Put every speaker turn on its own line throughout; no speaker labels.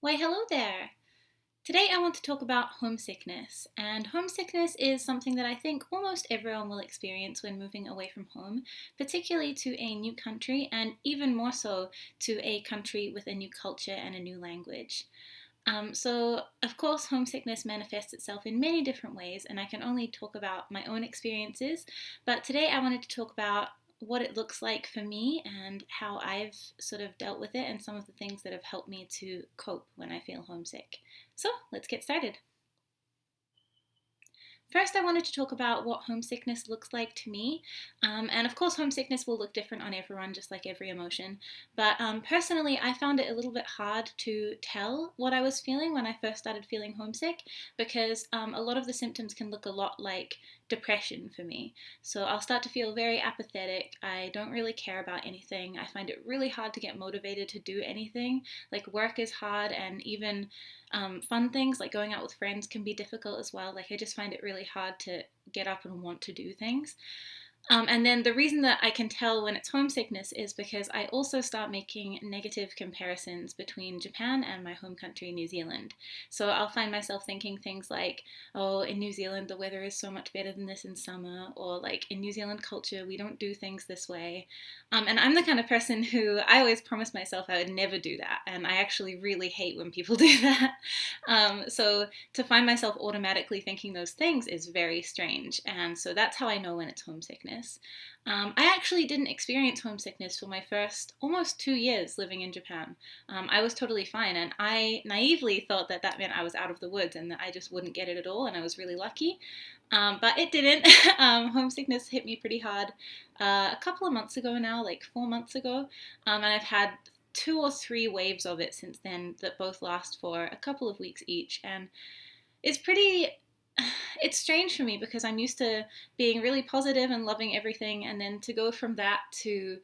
Why, hello there! Today I want to talk about homesickness. And homesickness is something that I think almost everyone will experience when moving away from home, particularly to a new country, and even more so to a country with a new culture and a new language. Of course, homesickness manifests itself in many different ways, and I can only talk about my own experiences. But today I wanted to talk about what it looks like for me and how I've sort of dealt with it and some of the things that have helped me to cope when I feel homesick. So let's get started. First, I wanted to talk about what homesickness looks like to me. And of course, homesickness will look different on everyone, just like every emotion. But personally, I found it a little bit hard to tell what I was feeling when I first started feeling homesick because a lot of the symptoms can look a lot like depression for me. So I'll start to feel very apathetic. I don't really care about anything. I find it really hard to get motivated to do anything. Like work is hard, and even fun things like going out with friends can be difficult as well. Like I just find it really hard to get up and want to do things. And then the reason that I can tell when it's homesickness is because I also start making negative comparisons between Japan and my home country, New Zealand. So I'll find myself thinking things like, oh, in New Zealand, the weather is so much better than this in summer, or like in New Zealand culture, we don't do things this way. And I'm the kind of person who I always promised myself I would never do that. And I actually really hate when people do that. So to find myself automatically thinking those things is very strange. And so that's how I know when it's homesickness. I actually didn't experience homesickness for my first almost 2 years living in Japan. I was totally fine, and I naively thought that that meant I was out of the woods and that I just wouldn't get it at all, and I was really lucky. But it didn't. Homesickness hit me pretty hard a couple of months ago now, like 4 months ago, and I've had 2 or 3 waves of it since then that both last for a couple of weeks each, and it's pretty it's strange for me because I'm used to being really positive and loving everything, and then to go from that to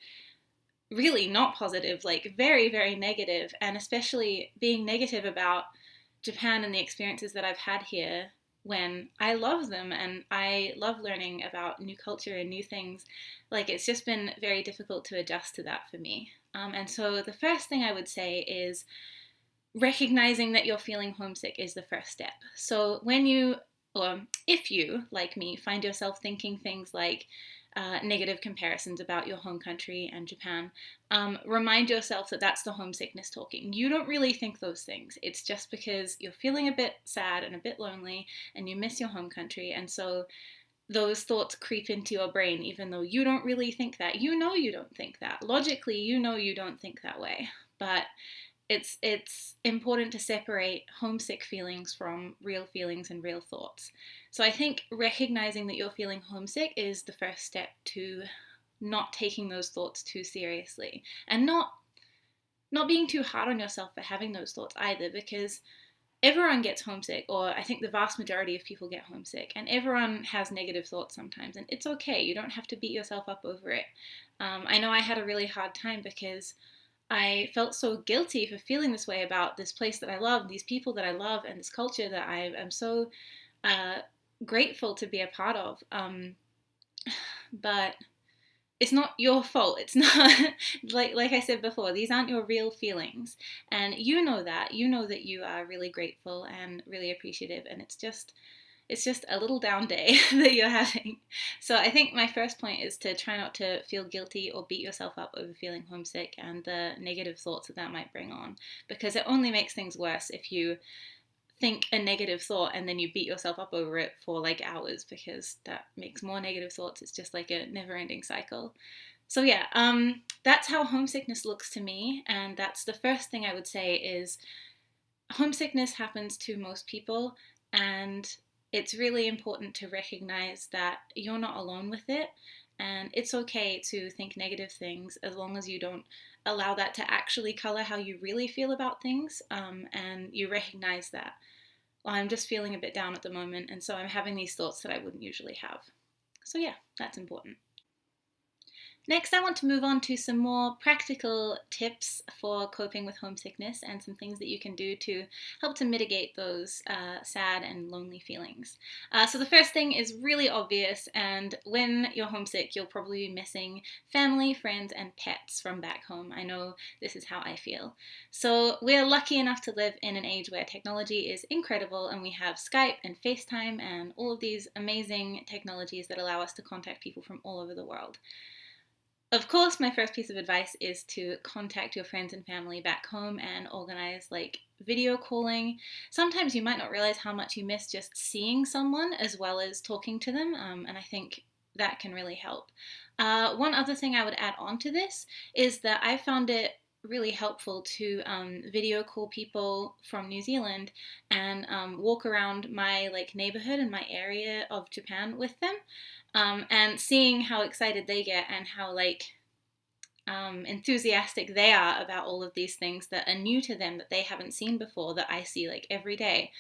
really not positive, like very, very negative, and especially being negative about Japan and the experiences that I've had here when I love them and I love learning about new culture and new things. Like it's just been very difficult to adjust to that for me. And so the first thing I would say is recognizing that you're feeling homesick is the first step. So when you, or if you, like me, find yourself thinking things like negative comparisons about your home country and Japan, remind yourself that that's the homesickness talking. You don't really think those things. It's just because you're feeling a bit sad and a bit lonely and you miss your home country. And so those thoughts creep into your brain, even though you don't really think that. You know you don't think that. Logically, you know you don't think that way. But it's important to separate homesick feelings from real feelings and real thoughts. So I think recognizing that you're feeling homesick is the first step to not taking those thoughts too seriously, and not being too hard on yourself for having those thoughts either, because everyone gets homesick, or I think the vast majority of people get homesick, and everyone has negative thoughts sometimes, and it's okay. You don't have to beat yourself up over it. I know I had a really hard time because I felt so guilty for feeling this way about this place that I love, these people that I love, and this culture that I am so uh, grateful to be a part of. But it's not your fault. It's not like I said before, these aren't your real feelings. And you know that. You know that you are really grateful and really appreciative, and it's just a little down day that you're having. So I think my first point is to try not to feel guilty or beat yourself up over feeling homesick and the negative thoughts that that might bring on, because it only makes things worse if you think a negative thought and then you beat yourself up over it for like hours, because that makes more negative thoughts. It's just like a never-ending cycle. So yeah, that's how homesickness looks to me, and that's the first thing I would say is homesickness happens to most people, and it's really important to recognize that you're not alone with it, and it's okay to think negative things as long as you don't allow that to actually color how you really feel about things, and you recognize that, well, I'm just feeling a bit down at the moment, and so I'm having these thoughts that I wouldn't usually have. So yeah, that's important. Next, I want to move on to some more practical tips for coping with homesickness and some things that you can do to help to mitigate those sad and lonely feelings. So, the first thing is really obvious, and when you're homesick, you'll probably be missing family, friends, and pets from back home. I know this is how I feel. So, we're lucky enough to live in an age where technology is incredible, and we have Skype and FaceTime and all of these amazing technologies that allow us to contact people from all over the world. Of course, my first piece of advice is to contact your friends and family back home and organize like video calling. Sometimes you might not realize how much you miss just seeing someone as well as talking to them, and I think that can really help. One other thing I would add on to this is that I found it really helpful to video call people from New Zealand and walk around my like neighborhood and my area of Japan with them, and seeing how excited they get and how like enthusiastic they are about all of these things that are new to them that they haven't seen before that I see like every day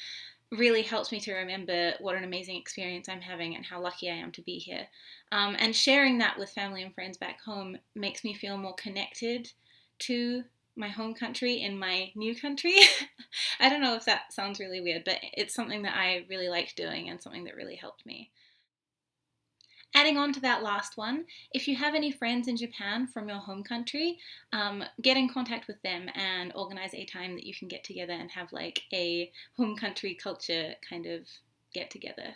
really helps me to remember what an amazing experience I'm having and how lucky I am to be here. And sharing that with family and friends back home makes me feel more connected to my home country in my new country. I don't know if that sounds really weird, but it's something that I really liked doing and something that really helped me. Adding on to that last one, if you have any friends in Japan from your home country, get in contact with them and organize a time that you can get together and have like a home country culture kind of get together.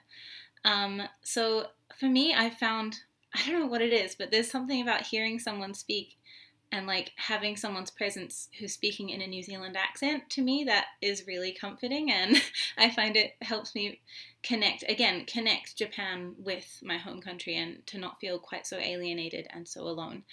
So for me, I found, I don't know what it is, but there's something about hearing someone speak and like having someone's presence who's speaking in a New Zealand accent to me that is really comforting, and I find it helps me connect Japan with my home country and to not feel quite so alienated and so alone.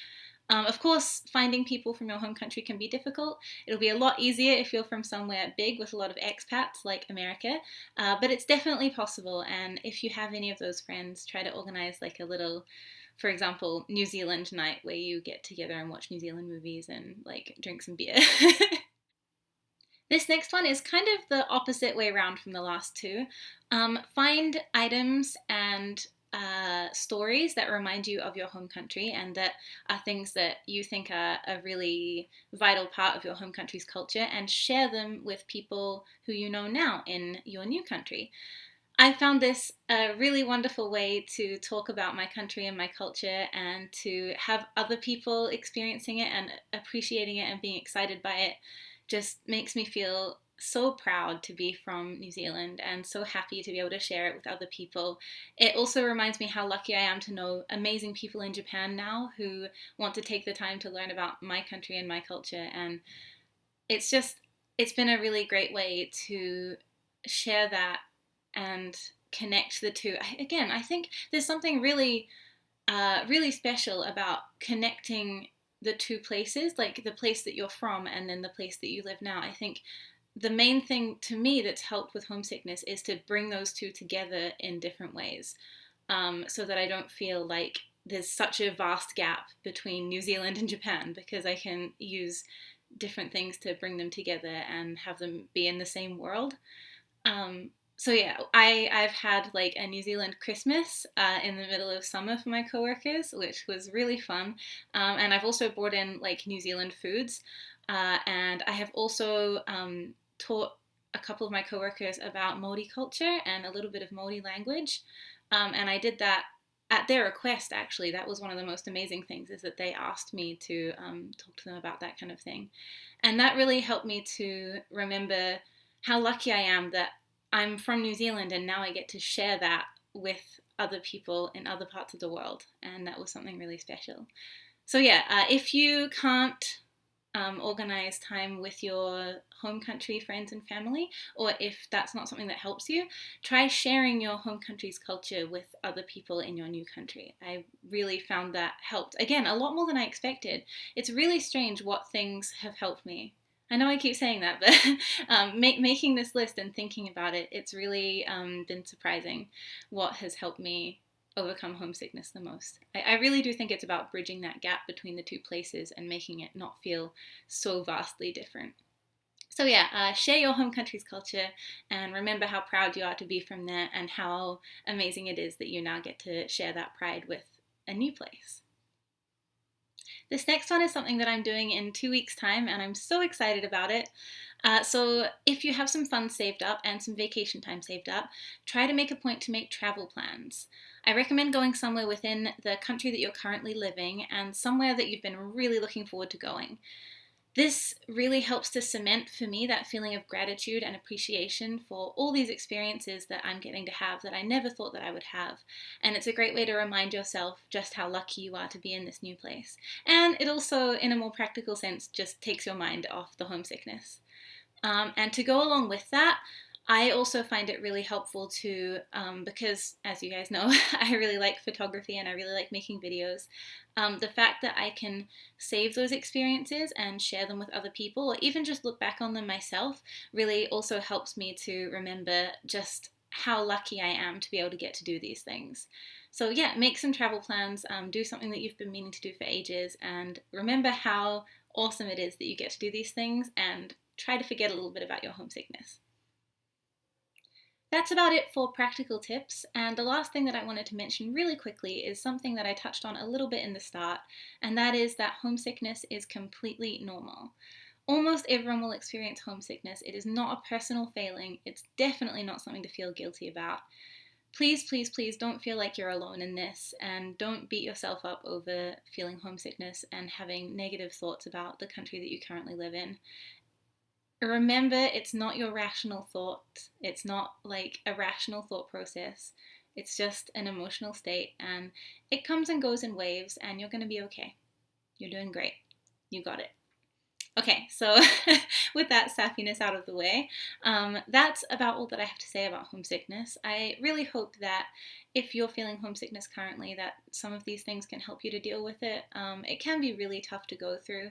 Of course, finding people from your home country can be difficult. It'll be a lot easier if you're from somewhere big with a lot of expats like America, but it's definitely possible. And if you have any of those friends, try to organize like a little, for example, New Zealand night where you get together and watch New Zealand movies and like drink some beer. This next one is kind of the opposite way around from the last two. Find items and stories that remind you of your home country and that are things that you think are a really vital part of your home country's culture, and share them with people who you know now in your new country. I found this a really wonderful way to talk about my country and my culture and to have other people experiencing it and appreciating it and being excited by it just makes me feel so proud to be from New Zealand and so happy to be able to share it with other people. It also reminds me how lucky I am to know amazing people in Japan now who want to take the time to learn about my country and my culture, and it's just it's been a really great way to share that and connect the two. Again, I think there's something really really special about connecting the two places, like the place that you're from and then the place that you live now. I think the main thing to me that's helped with homesickness is to bring those two together in different ways, so that I don't feel like there's such a vast gap between New Zealand and Japan, because I can use different things to bring them together and have them be in the same world. So yeah, I've had like a New Zealand Christmas in the middle of summer for my coworkers, which was really fun. And I've also brought in like New Zealand foods, and I have also taught a couple of my coworkers about Māori culture and a little bit of Māori language. And I did that at their request. Actually, that was one of the most amazing things, is that they asked me to talk to them about that kind of thing, and that really helped me to remember how lucky I am that I'm from New Zealand and now I get to share that with other people in other parts of the world, and that was something really special. So yeah, if you can't organize time with your home country friends and family, or if that's not something that helps you, try sharing your home country's culture with other people in your new country. I really found that helped. Again, a lot more than I expected. It's really strange what things have helped me. I know I keep saying that, but making this list and thinking about it, it's really been surprising what has helped me overcome homesickness the most. I really do think it's about bridging that gap between the two places and making it not feel so vastly different. So yeah, share your home country's culture and remember how proud you are to be from there and how amazing it is that you now get to share that pride with a new place. This next one is something that I'm doing in 2 weeks' time, and I'm so excited about it. So, if you have some funds saved up and some vacation time saved up, try to make a point to make travel plans. I recommend going somewhere within the country that you're currently living and somewhere that you've been really looking forward to going. This really helps to cement for me that feeling of gratitude and appreciation for all these experiences that I'm getting to have that I never thought that I would have. And it's a great way to remind yourself just how lucky you are to be in this new place. And it also, in a more practical sense, just takes your mind off the homesickness. And to go along with that, I also find it really helpful to, because as you guys know, I really like photography and I really like making videos. The fact that I can save those experiences and share them with other people, or even just look back on them myself, really also helps me to remember just how lucky I am to be able to get to do these things. So, yeah, make some travel plans, do something that you've been meaning to do for ages, and remember how awesome it is that you get to do these things, and try to forget a little bit about your homesickness. That's about it for practical tips, and the last thing that I wanted to mention really quickly is something that I touched on a little bit in the start, and that is that homesickness is completely normal. Almost everyone will experience homesickness. It is not a personal failing. It's definitely not something to feel guilty about. Please, please, please don't feel like you're alone in this, and don't beat yourself up over feeling homesickness and having negative thoughts about the country that you currently live in. Remember, it's not your rational thought. It's not like a rational thought process. It's just an emotional state, and it comes and goes in waves, and you're going to be okay. You're doing great. You got it. Okay, so with that sappiness out of the way, that's about all that I have to say about homesickness. I really hope that if you're feeling homesickness currently, that some of these things can help you to deal with it. It can be really tough to go through,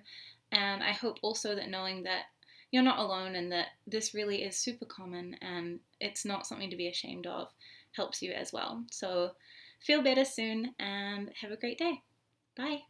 and I hope also that knowing that you're not alone and that this really is super common and it's not something to be ashamed of helps you as well. So feel better soon and have a great day. Bye.